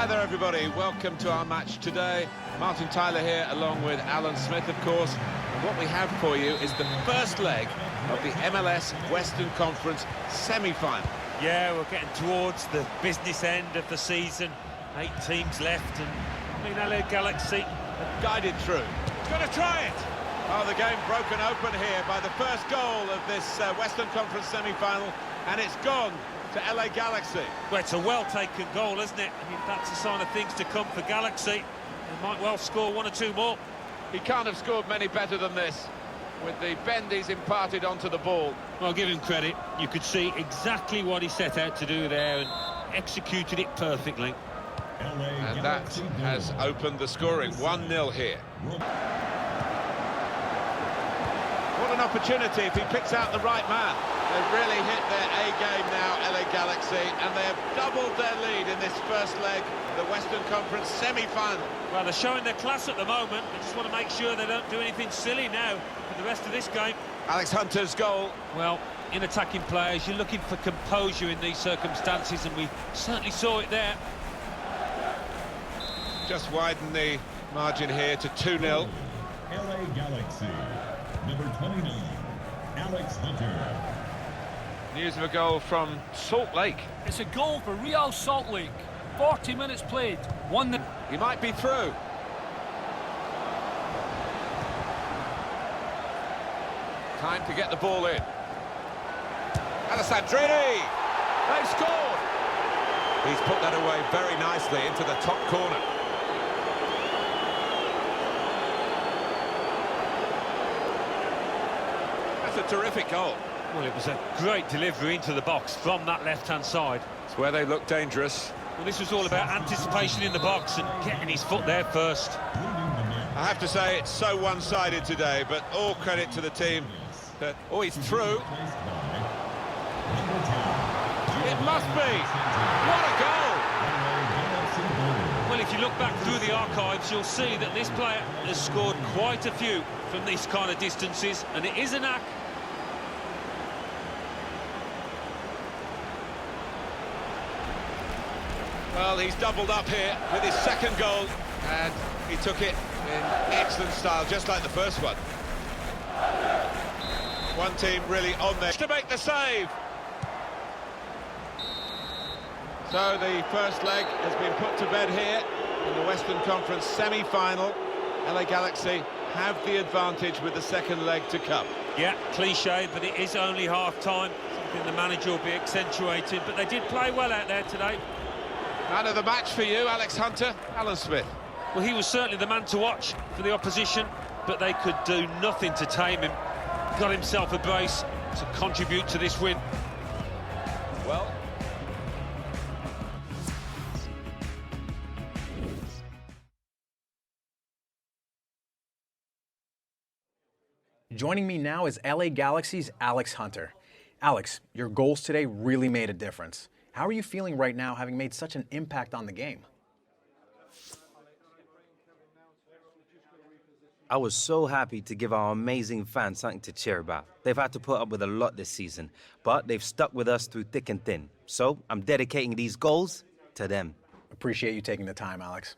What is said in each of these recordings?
Hi there everybody, welcome to our match today. Martin Tyler here along with Alan Smith of course. And what we have for you is the first leg of the MLS Western Conference semi-final. Yeah, we're getting towards the business end of the season. 8 teams left and LA Galaxy have guided through. Going to try it! Oh, the game broken open here by the first goal of this Western Conference semi-final, and it's gone to LA Galaxy. Well, it's a well-taken goal, isn't it? I mean, that's a sign of things to come for Galaxy. They might well score 1 or 2 more. He can't have scored many better than this, with the bend he's imparted onto the ball. Well, give him credit. You could see exactly what he set out to do there and executed it perfectly. And that has opened the scoring. 1-0 here. What an opportunity if he picks out the right man. They've really hit their A-game now, LA Galaxy, and they have doubled their lead in this first leg of the Western Conference semi-final. Well, they're showing their class at the moment. They just want to make sure they don't do anything silly now for the rest of this game. Alex Hunter's goal. Well, in attacking players, you're looking for composure in these circumstances, and we certainly saw it there. Just widen the margin here to 2-0. LA Galaxy, number 29, Alex Hunter. News of a goal from Salt Lake. It's a goal for Real Salt Lake. 40 minutes played. 1-0. He might be through. Time to get the ball in. Alessandrini! They've scored! He's put that away very nicely into the top corner. That's a terrific goal. Well, it was a great delivery into the box from that left-hand side. It's where they look dangerous. Well, this was all about anticipation in the box and getting his foot there first. I have to say it's so one-sided today, but all credit to the team that... Oh, he's through. It must be. What a goal! Well, if you look back through the archives, you'll see that this player has scored quite a few from these kind of distances, and it is a knack. Well, he's doubled up here with his second goal, and he took it in excellent style, just like the first one. One team really on there to make the save. So the first leg has been put to bed here in the Western Conference semi-final. LA Galaxy have the advantage with the second leg to come. Yeah, cliche, but it is only half-time. Something the manager will be accentuating, but they did play well out there today. Man of the match for you, Alex Hunter. Alan Smith. Well, he was certainly the man to watch for the opposition, but they could do nothing to tame him. Got himself a brace to contribute to this win. Well, joining me now is LA Galaxy's Alex Hunter. Alex, your goals today really made a difference. How are you feeling right now, having made such an impact on the game? I was so happy to give our amazing fans something to cheer about. They've had to put up with a lot this season, but they've stuck with us through thick and thin. So I'm dedicating these goals to them. Appreciate you taking the time, Alex.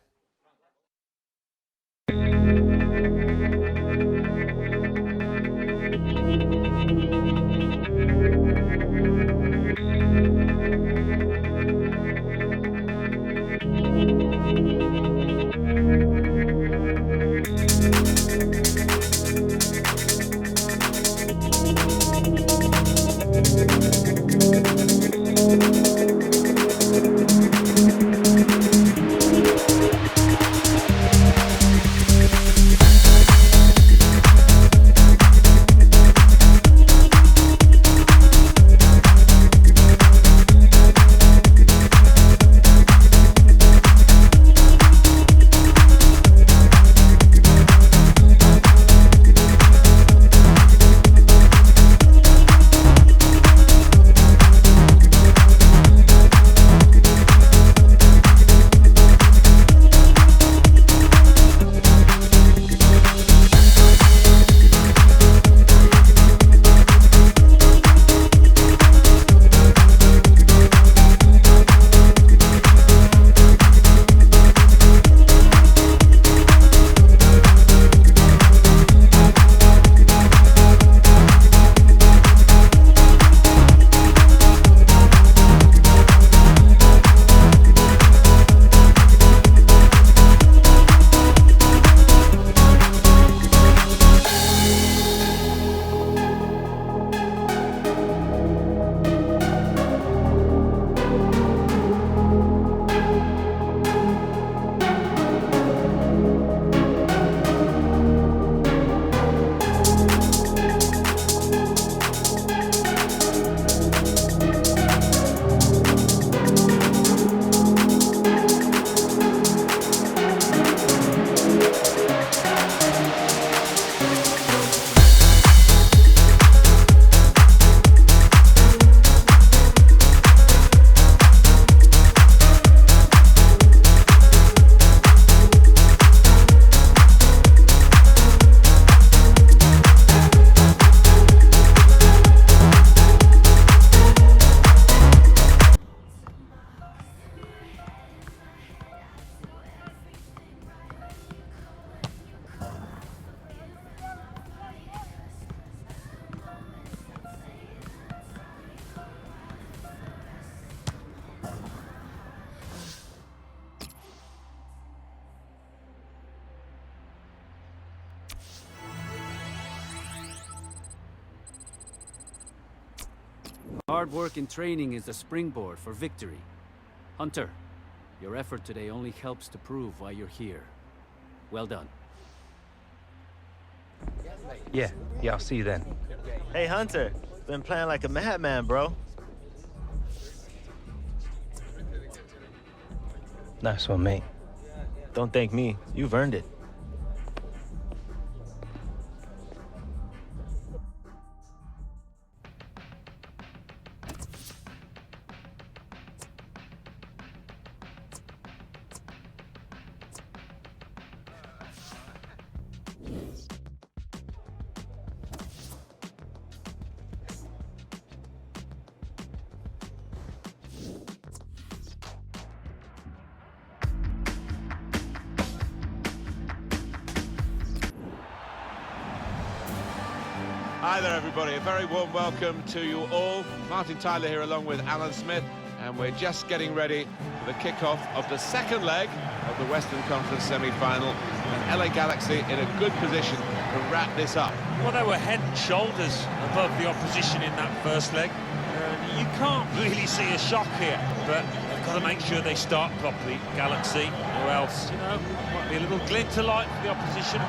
Hard work and training is the springboard for victory. Hunter, your effort today only helps to prove why you're here. Well done. Yeah, I'll see you then. Hey, Hunter. Been playing like a madman, bro. Nice one, mate. Don't thank me. You've earned it. Hi there, everybody. A very warm welcome to you all. Martin Tyler here along with Alan Smith, and we're just getting ready for the kickoff of the second leg of the Western Conference semi-final. And LA Galaxy in a good position to wrap this up. Well, they were head and shoulders above the opposition in that first leg. You can't really see a shock here, but they've got to make sure they start properly, Galaxy, or else, you know, might be a little glint of light for the opposition.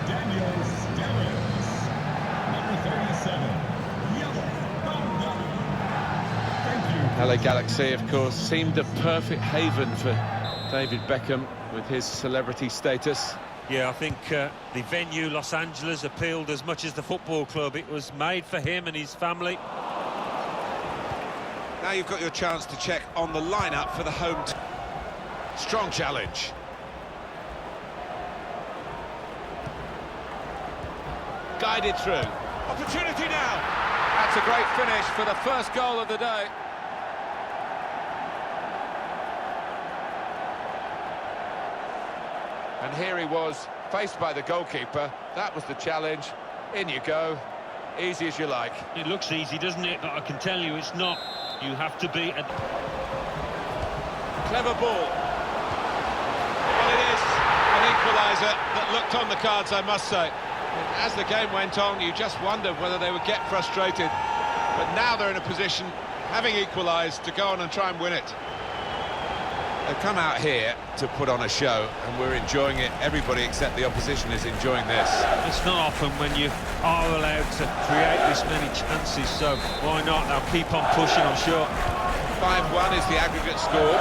Daniel Sterins, number 37, yellow. Thank you. LA Galaxy, of course, seemed a perfect haven for David Beckham with his celebrity status. Yeah, I think the venue, Los Angeles, appealed as much as the football club. It was made for him and his family. Now you've got your chance to check on the lineup for the home team. Strong challenge. Guided through. Opportunity now. That's a great finish for the first goal of the day. And here he was, faced by the goalkeeper. That was the challenge. In you go. Easy as you like. It looks easy, doesn't it? But I can tell you it's not. You have to be... Clever ball. Well, it is an equaliser that looked on the cards, I must say. As the game went on, you just wondered whether they would get frustrated. But now they're in a position, having equalised, to go on and try and win it. They've come out here to put on a show, and we're enjoying it. Everybody except the opposition is enjoying this. It's not often when you are allowed to create this many chances, so why not? They'll keep on pushing, I'm sure. 5-1 is the aggregate score.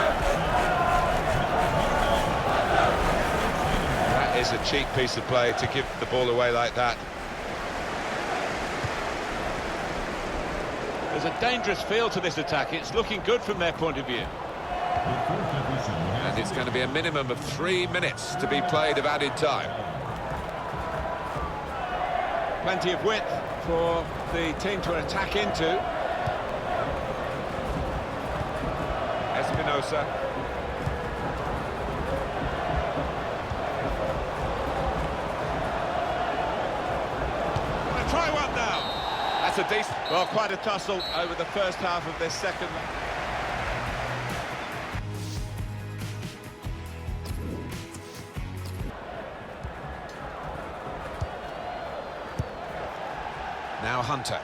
That is a cheap piece of play to give the ball away like that. There's a dangerous feel to this attack. It's looking good from their point of view. And it's going to be a minimum of 3 minutes to be played of added time. Plenty of width for the team to attack into. Espinosa. Gonna try one now. That's a decent... Well, quite a tussle over the first half of this second. Now Hunter.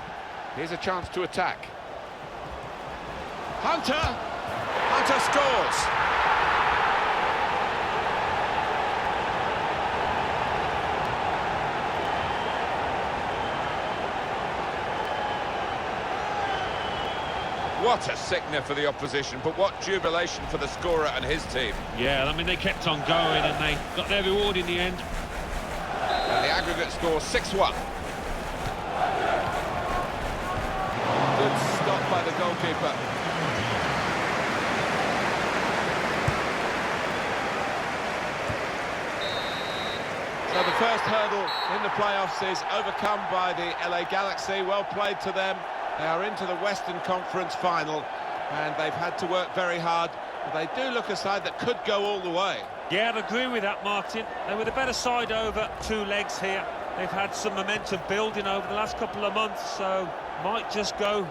Here's a chance to attack. Hunter! Hunter scores! What a sickener for the opposition, but what jubilation for the scorer and his team. Yeah, I mean, they kept on going and they got their reward in the end. And the aggregate score 6-1. Good stop by the goalkeeper. So the first hurdle in the playoffs is overcome by the LA Galaxy. Well played to them. They are into the Western Conference final, and they've had to work very hard. But they do look a side that could go all the way. Yeah, I'd agree with that, Martin. They were the better side over 2 legs here. They've had some momentum building over the last couple of months, so might just go.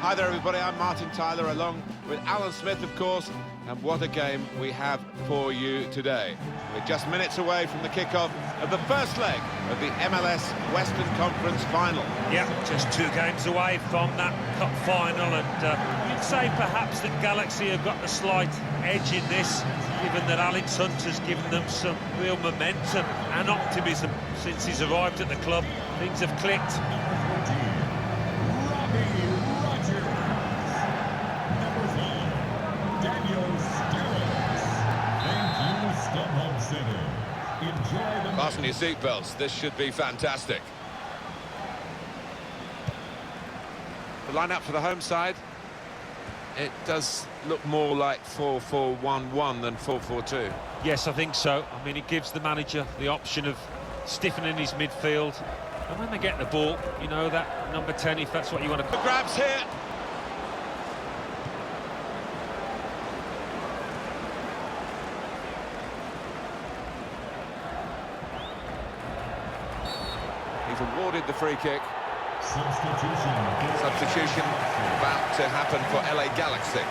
Hi there, everybody. I'm Martin Tyler, along with Alan Smith, of course. And what a game we have for you today. We're just minutes away from the kickoff of the first leg of the MLS Western Conference Final. Yeah, just 2 games away from that cup final, and you'd say perhaps that Galaxy have got the slight edge in this, given that Alex Hunter's given them some real momentum and optimism since he's arrived at the club. Things have clicked. Fasten your seatbelts, this should be fantastic. The lineup for the home side, it does look more like 4-4-1-1 than 4-4-2. Yes, I think so. I mean, it gives the manager the option of stiffening his midfield. And when they get the ball, you know, that number 10, if that's what you want to... The grabs here. He's awarded the free kick. Substitution about to happen for LA Galaxy.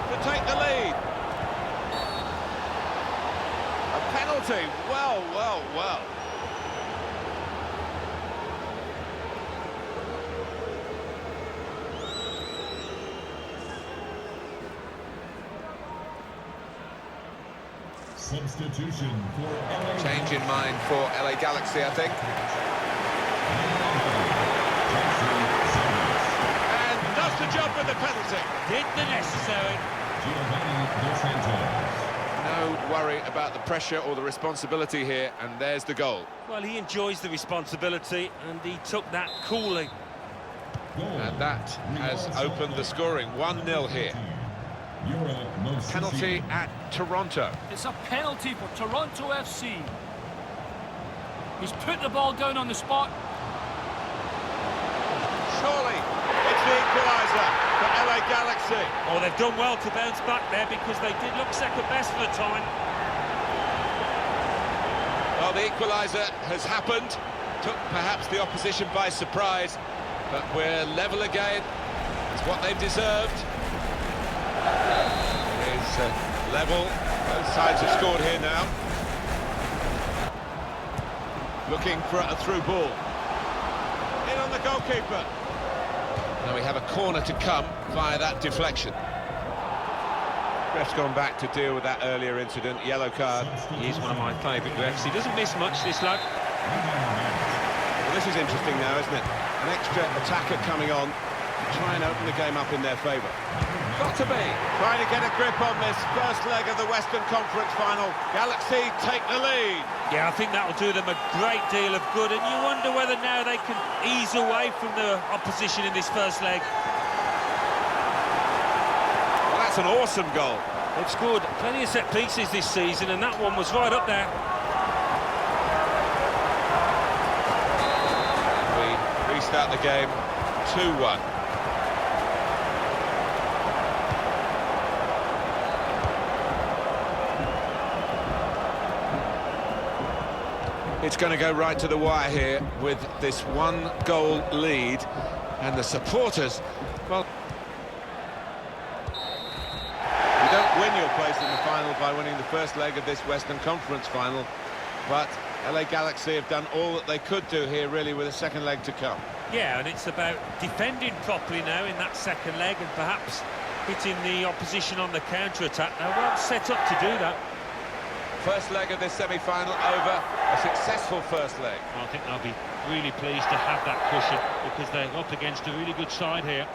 To take the lead. A penalty. Well, well, well. Substitution for LA. Change in mind for LA Galaxy, I think. And does the job with the penalty. Did the necessary. No worry about the pressure or the responsibility here, and there's the goal. Well, he enjoys the responsibility, and he took that coolly. And that has opened the scoring. 1-0 here. Penalty at Toronto. It's a penalty for Toronto FC. He's put the ball down on the spot. Surely it's the equaliser for LA Galaxy. Oh, they've done well to bounce back there, because they did look second best for the time. Well, the equaliser has happened. Took perhaps the opposition by surprise, but we're level again. It's what they've deserved. It's level. Both sides have scored here now. Looking for a through ball. In on the goalkeeper. Now we have a corner to come via that deflection. Ref's gone back to deal with that earlier incident. Yellow card. He's one of my favourite refs. He doesn't miss much, this lad. Well, this is interesting now, isn't it? An extra attacker coming on to try and open the game up in their favour. Got to be trying to get a grip on this first leg of the Western Conference Final. Galaxy take the lead. Yeah, I think that'll do them a great deal of good, and you wonder whether now they can ease away from the opposition in this first leg. Well, that's an awesome goal. They've scored plenty of set pieces this season, and that one was right up there. We restart the game 2-1. It's going to go right to the wire here with this 1-goal lead, and the supporters, well, you don't win your place in the final by winning the first leg of this Western Conference Final, but LA Galaxy have done all that they could do here, really, with a second leg to come. Yeah, and it's about defending properly now in that second leg, and perhaps hitting the opposition on the counter-attack. They're well set up to do that. First leg of this semi-final over, a successful first leg. I think they'll be really pleased to have that cushion, because they're up against a really good side here.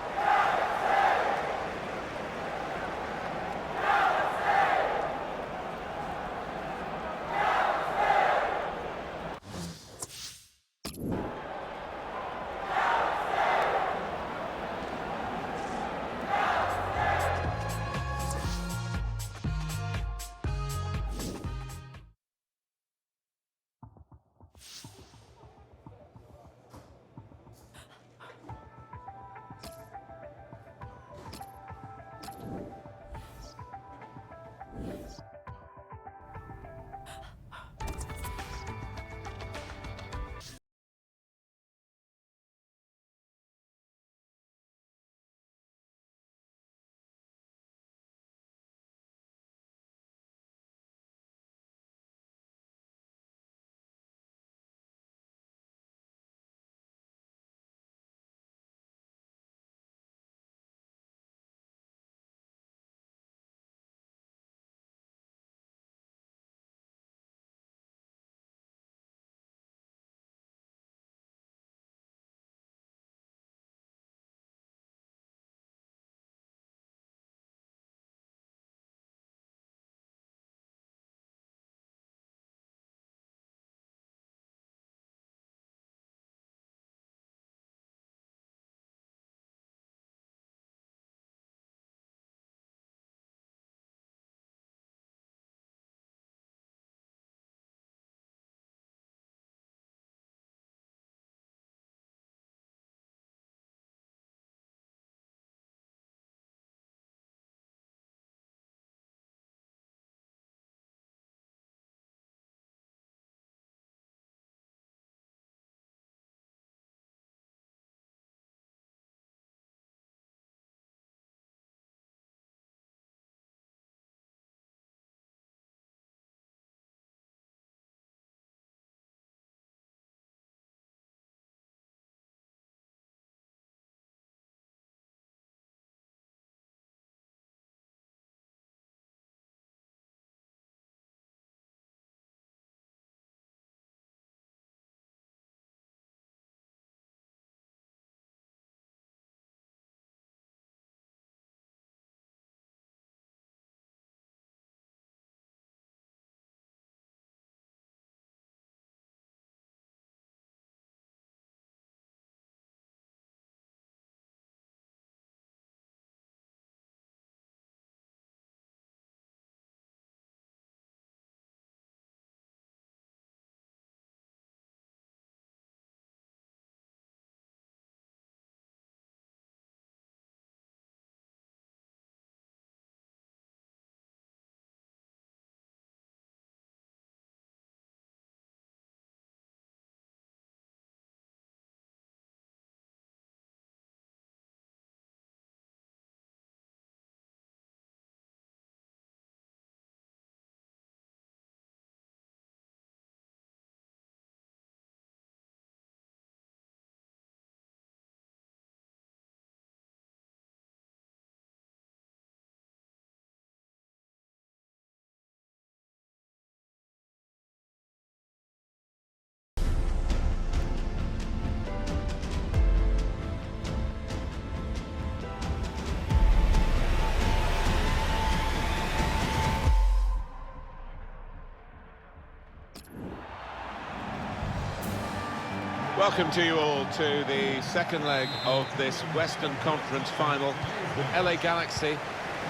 Welcome to you all to the second leg of this Western Conference final with LA Galaxy.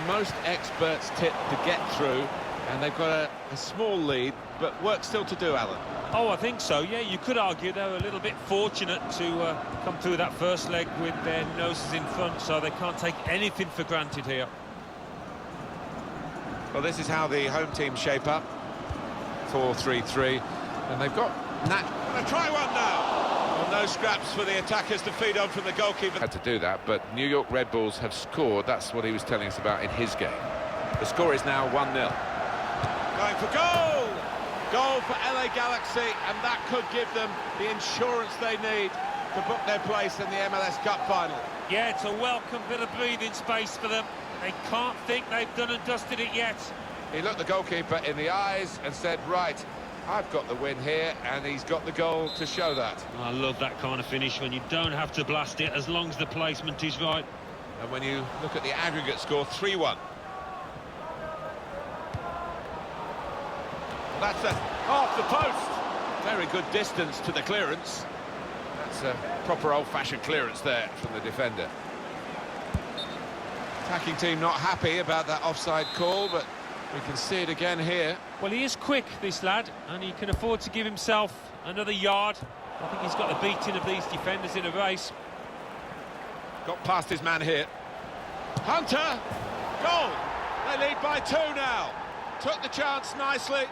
Most experts tip to get through, and they've got a small lead, but work still to do, Alan. Oh, I think so, yeah. You could argue they were a little bit fortunate to come through that first leg with their noses in front, so they can't take anything for granted here. Well, this is how the home team shape up. 4-3-3, and they've got Gonna try one now. Well, no scraps for the attackers to feed on from the goalkeeper. Had to do that, but New York Red Bulls have scored. That's what he was telling us about in his game. The score is now 1-0. Going for goal! Goal for LA Galaxy, and that could give them the insurance they need to book their place in the MLS Cup final. Yeah, it's a welcome bit of breathing space for them. They can't think they've done and dusted it yet. He looked the goalkeeper in the eyes and said, right, I've got the win here, and he's got the goal to show that. I love that kind of finish when you don't have to blast it as long as the placement is right. And when you look at the aggregate score, 3-1. That's off the post. Very good distance to the clearance. That's a proper old-fashioned clearance there from the defender. Attacking team not happy about that offside call, but we can see it again here. Well, he is quick, this lad, and he can afford to give himself another yard. I think he's got the beating of these defenders in a race. Got past his man here. Hunter! Goal! They lead by 2 now. Took the chance nicely,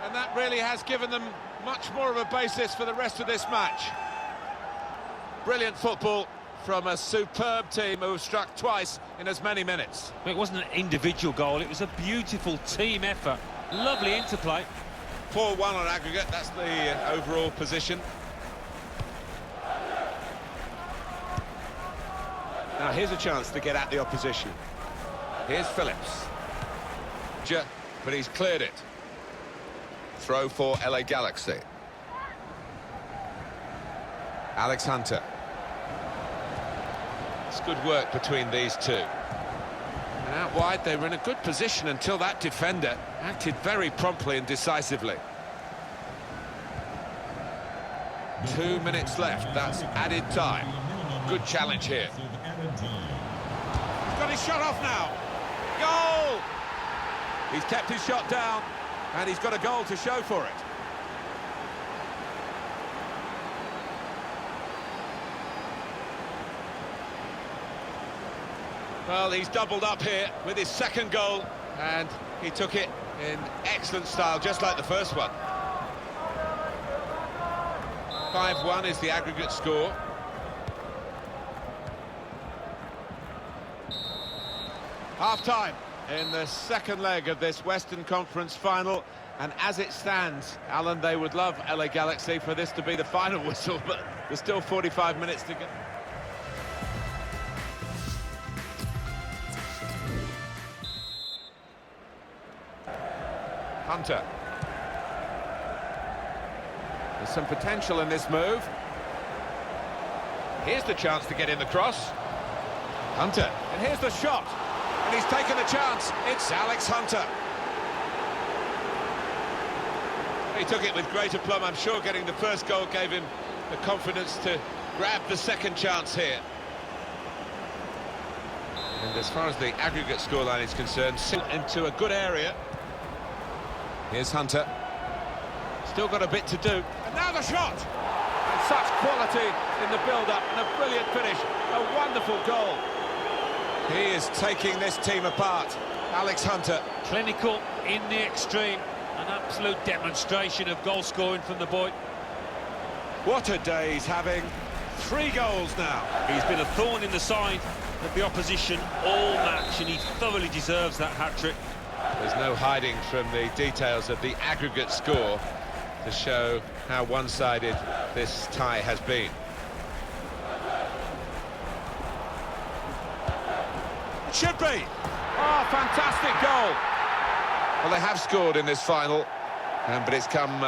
and that really has given them much more of a basis for the rest of this match. Brilliant football from a superb team who have struck twice in as many minutes. It wasn't an individual goal, it was a beautiful team effort. Lovely interplay. 4-1 on aggregate, that's the overall position. Now here's a chance to get at the opposition. Here's Phillips. But he's cleared it. Throw for LA Galaxy. Alex Hunter. It's good work between these two. And out wide, they were in a good position until that defender acted very promptly and decisively. 2 minutes left, that's added time. Good challenge here. He's got his shot off now. Goal! He's kept his shot down, and he's got a goal to show for it. Well, he's doubled up here with his second goal, and he took it in excellent style, just like the first one. 5-1 is the aggregate score. Half-time in the second leg of this Western Conference final, and as it stands, Alan, they would love LA Galaxy for this to be the final whistle, but there's still 45 minutes to go. Hunter. There's some potential in this move. Here's the chance to get in the cross. Hunter. And here's the shot. And he's taken the chance. It's Alex Hunter. He took it with great aplomb. I'm sure getting the first goal gave him the confidence to grab the second chance here. And as far as the aggregate scoreline is concerned, into a good area. Here's Hunter. Still got a bit to do. And now the shot! And such quality in the build-up, and a brilliant finish. A wonderful goal. He is taking this team apart. Alex Hunter. Clinical in the extreme. An absolute demonstration of goal scoring from the boy. What a day he's having. 3 goals now. He's been a thorn in the side of the opposition all match, and he thoroughly deserves that hat-trick. There's no hiding from the details of the aggregate score to show how one-sided this tie has been. It should be! Oh, fantastic goal! Well, they have scored in this final, but it's come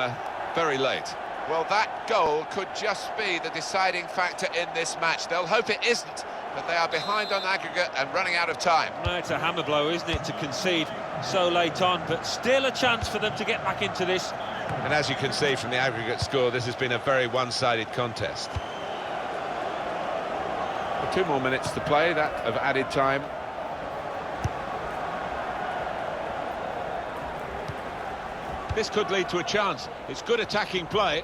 very late. Well, that goal could just be the deciding factor in this match. They'll hope it isn't, but they are behind on aggregate and running out of time. No, it's a hammer blow, isn't it, to concede so late on, but still a chance for them to get back into this. And as you can see from the aggregate score, this has been a very one-sided contest. 2 more minutes to play, that of added time. This could lead to a chance. It's good attacking play.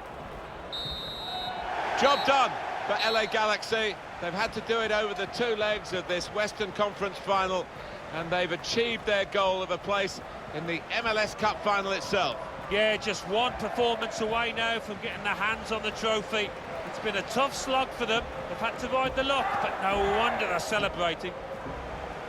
Job done for LA Galaxy. They've had to do it over the 2 legs of this Western Conference final, and they've achieved their goal of a place in the MLS Cup final itself. Yeah, just one performance away now from getting their hands on the trophy. It's been a tough slog for them. They've had to ride the luck, but no wonder they're celebrating.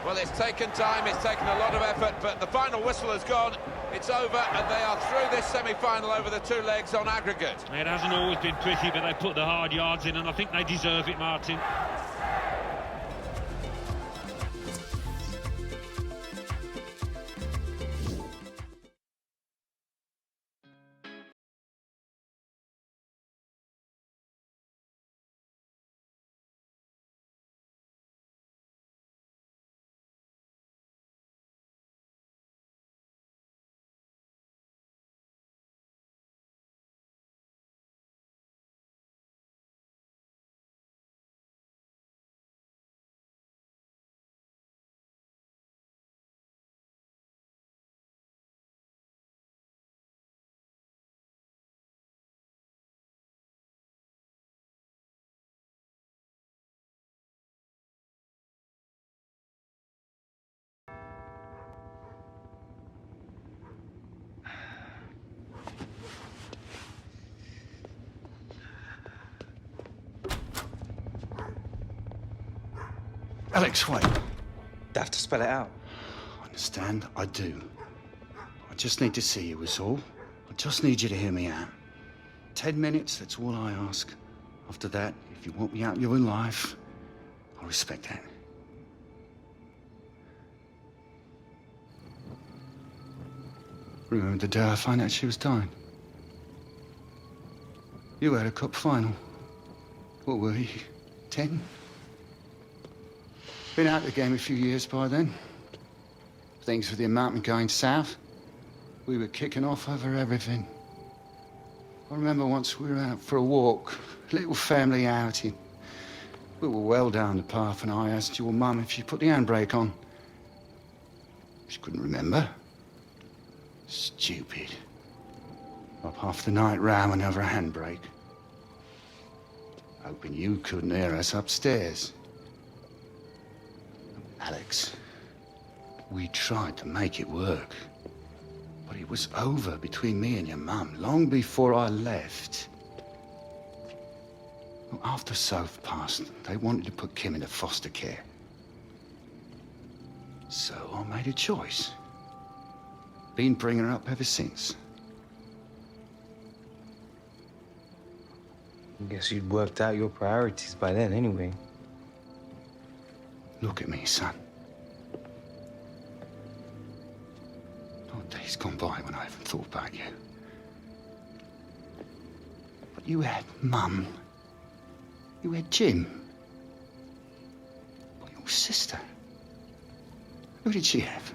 Well, it's taken time, it's taken a lot of effort, but the final whistle has gone. It's over, and they are through this semi-final over the 2 legs on aggregate. It hasn't always been pretty, but they put the hard yards in, and I think they deserve it, Martin. Alex, wait. I have to spell it out. Understand? I do. I just need to see you, is all. I just need you to hear me out. 10 minutes, that's all I ask. After that, if you want me out of your life, I respect that. Remember the day I found out she was dying? You had a cup final. What were you, 10? Been out of the game a few years by then. Things with the amount were going south. We were kicking off over everything. I remember once we were out for a walk, a little family outing. We were well down the path and I asked your mum if she put the handbrake on. She couldn't remember. Stupid. Up half the night rowing over a handbrake. Hoping you couldn't hear us upstairs. Alex, we tried to make it work. But it was over between me and your mum long before I left. Well, after Soph passed, they wanted to put Kim into foster care. So I made a choice. Been bringing her up ever since. I guess you'd worked out your priorities by then anyway. Look at me, son. Not days gone by when I haven't thought about you. But you had Mum. You had Jim. But your sister. Who did she have?